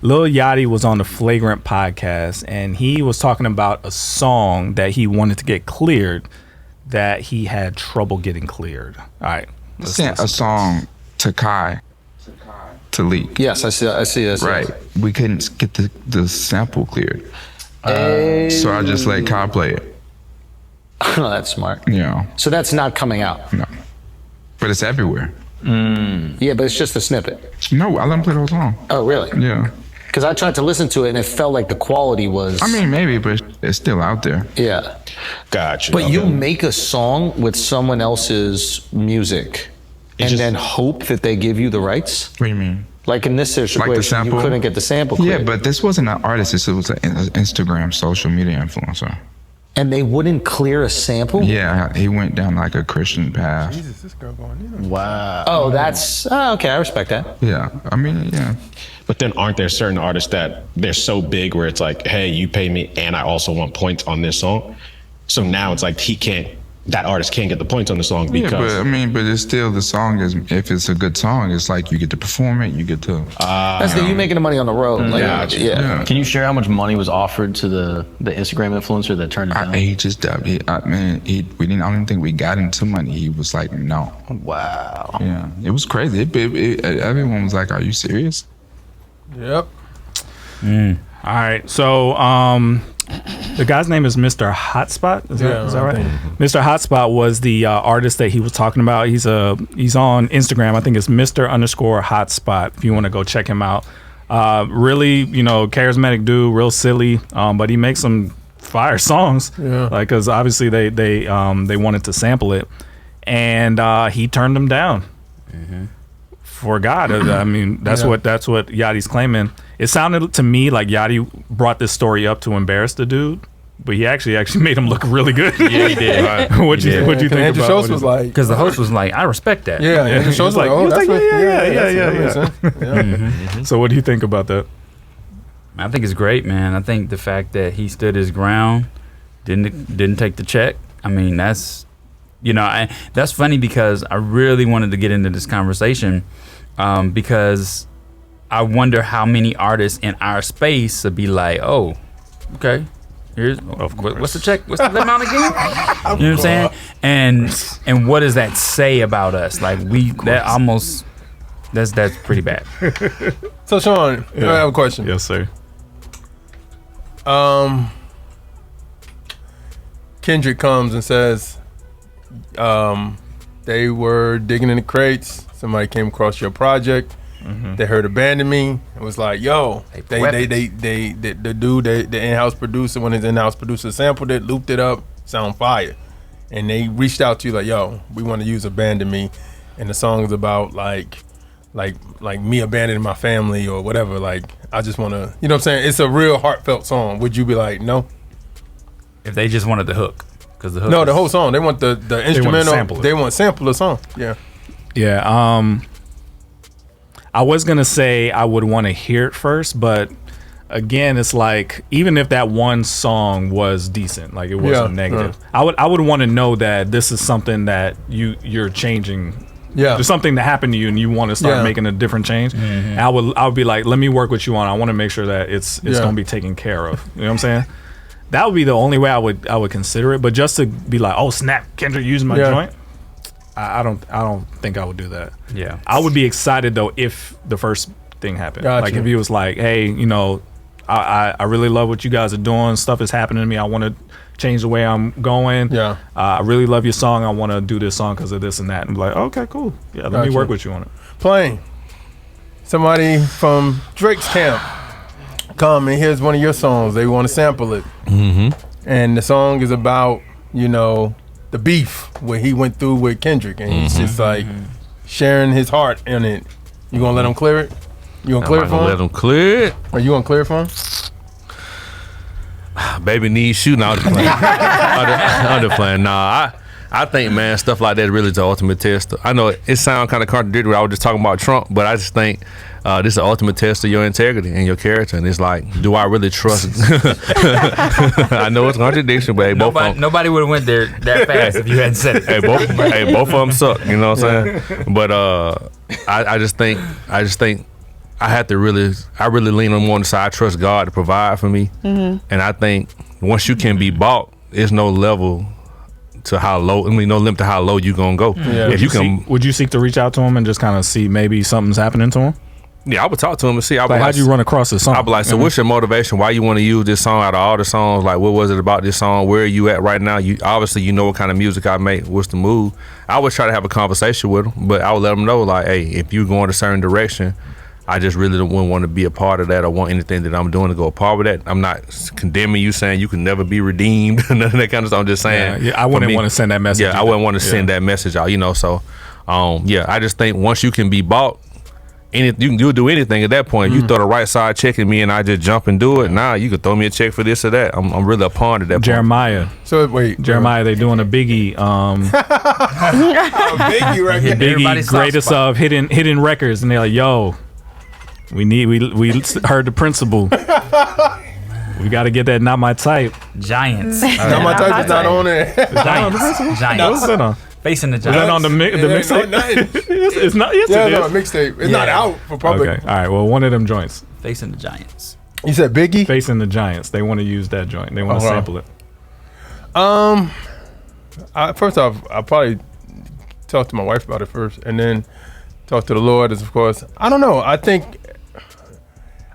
Lil Yachty was on the Flagrant podcast, and he was talking about a song that he wanted to get cleared that he had trouble getting cleared. All right. Sent a song to Kai to leak. Yes, I see this. Right. We couldn't get the sample cleared. So I just let Kai play it. Oh, that's smart. Yeah. So that's not coming out? No. But it's everywhere. Yeah, but it's just a snippet. No, I let him play the whole song. Oh, really? Yeah. Because I tried to listen to it and it felt like the quality was... I mean, maybe, but it's still out there. Yeah. Gotcha. But you make a song with someone else's music and then hope that they give you the rights? What do you mean? Like in this situation, Like the sample? you couldn't get the sample cleared. Yeah, but this wasn't an artist. This was an Instagram social media influencer. And they wouldn't clear a sample? Yeah, he went down like a Christian path. Jesus, this girl going in. Wow. Oh, that's... okay, I respect that. Yeah, I mean, yeah. But then aren't there certain artists that they're so big where it's like, hey, you pay me and I also want points on this song? So now it's like that artist can't get the points on the song because... Yeah, but it's still the song is, if it's a good song, it's like you get to perform it, you get to... That's you making the money on the road. Like, Yeah. Can you share how much money was offered to the Instagram influencer that turned it down? He just, we didn't, I don't think we got into money. He was like, no. Wow. Yeah, it was crazy. Everyone was like, are you serious? Yep. All right. So the guy's name is Mr. Hotspot. Is that right? Mr. Hotspot was the artist that he was talking about. He's on Instagram. I think it's Mr._Hotspot. If you want to go check him out. Really, charismatic dude, real silly. But he makes some fire songs. Yeah. Like, cause obviously they wanted to sample it, and he turned them down. Mm-hmm. For God, I mean, that's what Yachty's claiming. It sounded to me like Yachty brought this story up to embarrass the dude, but he actually made him look really good. Yeah, he did. What you think Andrew about? Schultz was like, Because the host was like, I respect that. yeah, Andrew Schultz was like, oh, that's yeah. So what do you think about that? I think it's great, man. I think the fact that he stood his ground, didn't take the check. I mean, that's that's funny because I really wanted to get into this conversation because I wonder how many artists in our space would be like, oh, okay, here's what's the check? What's the amount again? You know what I'm saying? And what does that say about us? Like that's pretty bad. So Sean, I have a question. Yes, sir. Kendrick comes and says, they were digging in the crates. Somebody came across your project. Mm-hmm. They heard Abandon Me. It was like, yo, the dude, the in-house producer, when his in-house producer sampled it, looped it up, sound fire. And they reached out to you like, yo, we want to use Abandon Me. And the song is about like me abandoning my family or whatever. Like, I just want to, you know what I'm saying? It's a real heartfelt song. Would you be like, no? If they just wanted the hook. The whole song. They want the instrumental. They want to sample the song. Yeah. Yeah. I was gonna say I would want to hear it first, but again, it's like even if that one song was decent, like it wasn't negative, I would want to know that this is something that you're changing. Yeah. There's something that happened to you and you want to start making a different change. Mm-hmm. I would be like, let me work with you on. I want to make sure that it's gonna be taken care of. You know what I'm saying? That would be the only way I would consider it. But just to be like, oh snap, Kendrick using my joint, I don't think I would do that. Yeah, I would be excited though if the first thing happened. Gotcha. Like if he was like, hey, I really love what you guys are doing. Stuff is happening to me. I want to change the way I'm going. Yeah, I really love your song. I want to do this song because of this and that. And I'm like, okay, cool. Yeah, let me work with you on it. Playing somebody from Drake's camp. Come and here's one of your songs. They want to sample it. Mm-hmm. And the song is about, the beef what he went through with Kendrick. And it's just like sharing his heart in it. You gonna let him clear it? You gonna clear it for him? Let him clear it. Are you gonna clear it for him? Baby needs shooting. I'm just playing. I'm just playing. Nah, I think, man, stuff like that really is the ultimate test. I know it sounds kind of contradictory. I was just talking about Trump, but I just think this is the ultimate test of your integrity and your character. And it's like, do I really trust? I know it's contradiction, but nobody would have went there that fast if you hadn't said it. Both of them suck. You know what I'm saying? But I just think I really lean on one side. I trust God to provide for me, and I think once you can be bought, there's no level to how low. I mean, no limit to how low you gonna go. Yeah. Would you seek to reach out to him and just kind of see maybe something's happening to him? Yeah, I would talk to him and see. Like, how'd you run across this song? I'd be like, so what's your motivation? Why you want to use this song out of all the songs? Like, what was it about this song? Where are you at right now? You obviously you know what kind of music I make. What's the mood? I would try to have a conversation with him, but I would let him know, like, hey, if you're going a certain direction, I just really wouldn't want to be a part of that or want anything that I'm doing to go a part with that. I'm not condemning you, saying you can never be redeemed, none of that kind of stuff. I'm just saying. Yeah, I wouldn't want to send that message. Yeah, I wouldn't want to send that message out, you know. So, I just think once you can be bought, you'll do anything at that point. You throw the right side check at me and I just jump and do it. Nah, you could throw me a check for this or that. I'm really a pawn at that Jeremiah. point. So wait, Jeremiah, they doing a Biggie. Biggie right here. Biggie greatest of hidden records, and they're like, yo, we heard the principle. We got to get that. Not my type. Giants. Not my type is not on it. Giants. What's that on? Facing the Is that Giants. on the mixtape? It's not. Yes, yeah, it no, is. mixtape. It's not out for public. Okay. All right. Well, one of them joints. Facing the Giants. You said Biggie? Facing the Giants. They want to use that joint. They want to sample it. First off, I'll probably talk to my wife about it first, and then talk to the Lord, as of course. I don't know. I think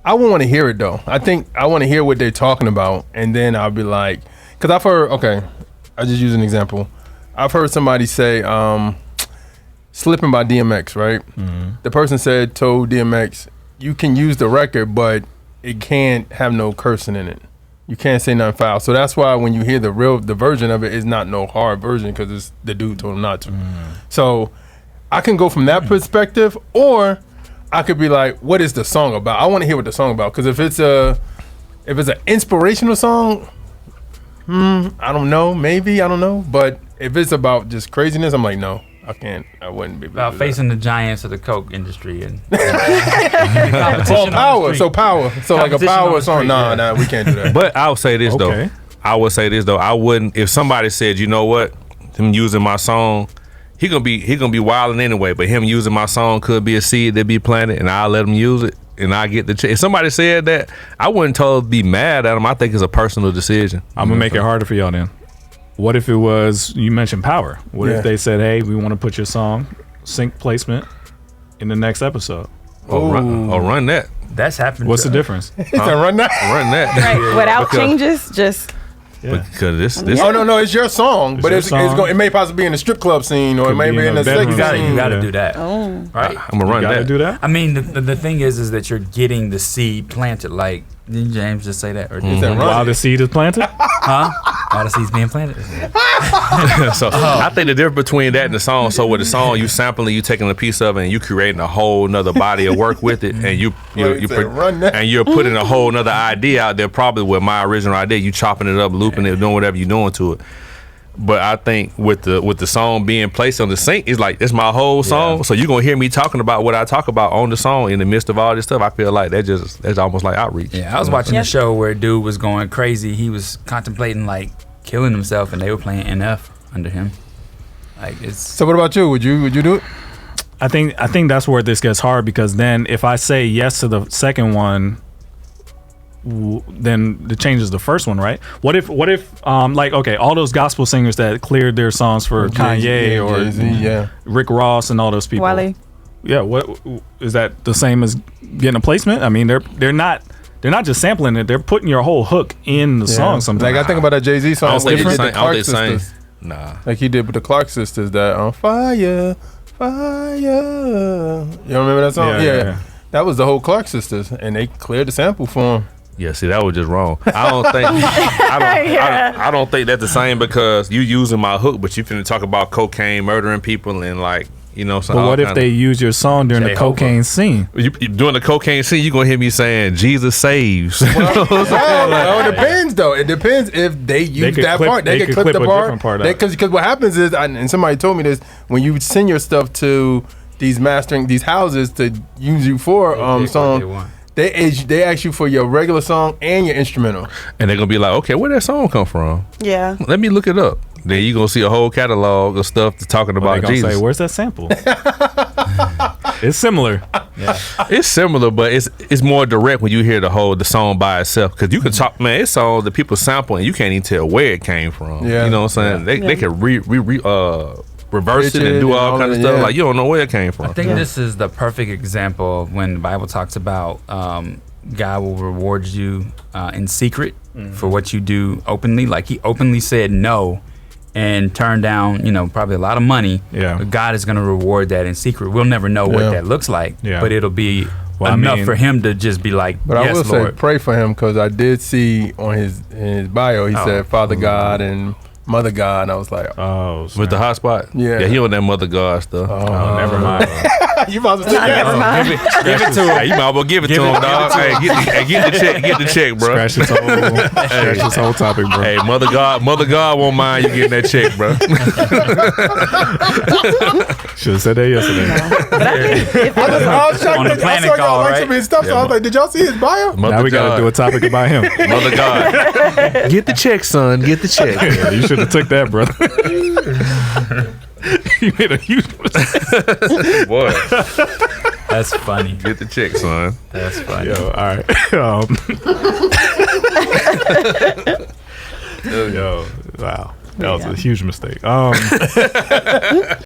I won't want to hear it though. I think I want to hear what they're talking about, and then I'll be like, because I've heard. Okay, I just use an example. I've heard somebody say, "Slipping" by DMX, right? The person told DMX, "You can use the record, but it can't have no cursing in it. You can't say nothing foul." So that's why when you hear the version of it, it's not no hard version because it's the dude told him not to. So I can go from that perspective, or I could be like, "What is the song about?" I want to hear what the song about, because if it's an inspirational song, I don't know, maybe, I don't know, but if it's about just craziness, I'm like, no, I can't. I wouldn't be able About to do facing the giants of the Coke industry and power. So like a power song. Nah, we can't do that. But I would say this Okay. though. I wouldn't. If somebody said, you know what, him using my song, he gonna be wilding anyway. But him using my song could be a seed that be planted, and I'll let him use it, and I get the check. If somebody said that, I wouldn't totally be mad at him. I think it's a personal decision. I'm gonna make it harder for y'all then. What if it was, you mentioned power? What if they said, hey, we want to put your song sync placement in the next episode? Run that. that's happened. What's the difference? He said, run that. Run that. Right, without changes, just Because this Oh no, it's your song, but your it's song. going. It may possibly be in the strip club scene, or it may be in the sex bedroom. scene. You got to Yeah. do that. oh, Right. I'm gonna run Gotta that. do that? I mean, the thing is that you're getting the seed planted. Like, didn't James just say that? Or did said run While it. the seed is planted? all the seeds being planted? So I think the difference between that and the song. So with the song, you sampling, you taking a piece of it, and you creating a whole nother body of work with it, and you run that. and you're putting a whole nother idea out there, probably with my original idea. You chopping it up, looping it, doing whatever you're doing to it. But I think with the song being placed on the sync, it's like it's my whole song. Yeah. So you're gonna hear me talking about what I talk about on the song in the midst of all this stuff. I feel like that's almost like outreach. Yeah, I was watching a show where a dude was going crazy. He was contemplating like killing himself, and they were playing NF under him. Like it's So what about you? Would you do it? I think that's where this gets hard, because then if I say yes to the second one, then it changes the first one, right? What if like, okay, all those gospel singers that cleared their songs for Kanye or Jay-Z, Rick Ross and all those people, Wale. yeah, what is that the same as getting a placement? I mean, they're not just sampling it; they're putting your whole hook in the song. Sometimes, Like I think about that Jay-Z song. I don't think he they did the sing. I don't Clark think they sing. sisters. Nah. Like he did with the Clark sisters, that on fire. You don't remember that song? Yeah. That was the whole Clark sisters, and they cleared the sample for him. Yeah, see, that was just wrong. I don't think I don't think that's the same, because you using my hook, but you finna talk about cocaine, murdering people, and like, you know. but what if they use your song during the Jehovah. cocaine scene? you during the cocaine scene? You gonna hear me saying Jesus saves? Well, it depends though. It depends if they use could that clip- part. They they could could clip the clip a part. different part out. Because what happens is, and somebody told me this, when you send your stuff to these houses to use you for song, they ask you for your regular song and your instrumental. And they're gonna be like, okay, where that song come from? yeah. Let me look it up. Then you gonna see a whole catalog of stuff talking They about gonna Jesus. say, "Where's that sample?" It's similar. Yeah. It's similar, but it's more direct when you hear the song by itself. Because you can talk, man, it's songs that people sample and you can't even tell where it came from. Yeah. You know what I'm saying? They can reverse it and do all kind of stuff. Like you don't know where it came from. I think this is the perfect example of when the Bible talks about God will reward you in secret for what you do openly. Like he openly said no and turned down, probably a lot of money. Yeah. But God is going to reward that in secret. We'll never know what that looks like, but it'll be enough for him to just be like, but yes, I will Lord. say, pray for him, because I did see on his bio, he said Father God and Mother God, and I was like, with the hotspot? Yeah. Yeah, he on that Mother God stuff. Oh, never mind. You about to take that? Never mind. Give it to him. Hey, you might as well give it to him, dog. Hey, get the check, bro. Scratch this whole topic, bro. Hey, Mother God won't mind you getting that check, bro. Should have said that yesterday. I was trying On the to planet I saw y'all call, like right? some of his stuff, so I was like, did y'all see his bio? Mother Now we got to do a topic about him. Mother God. Get the check, son. Get the check. Yeah, you should have took that, brother. You made a huge mistake. Boy. That's funny. Get the check, son. That's funny. Yo, all right. Yo, wow. That was a huge mistake.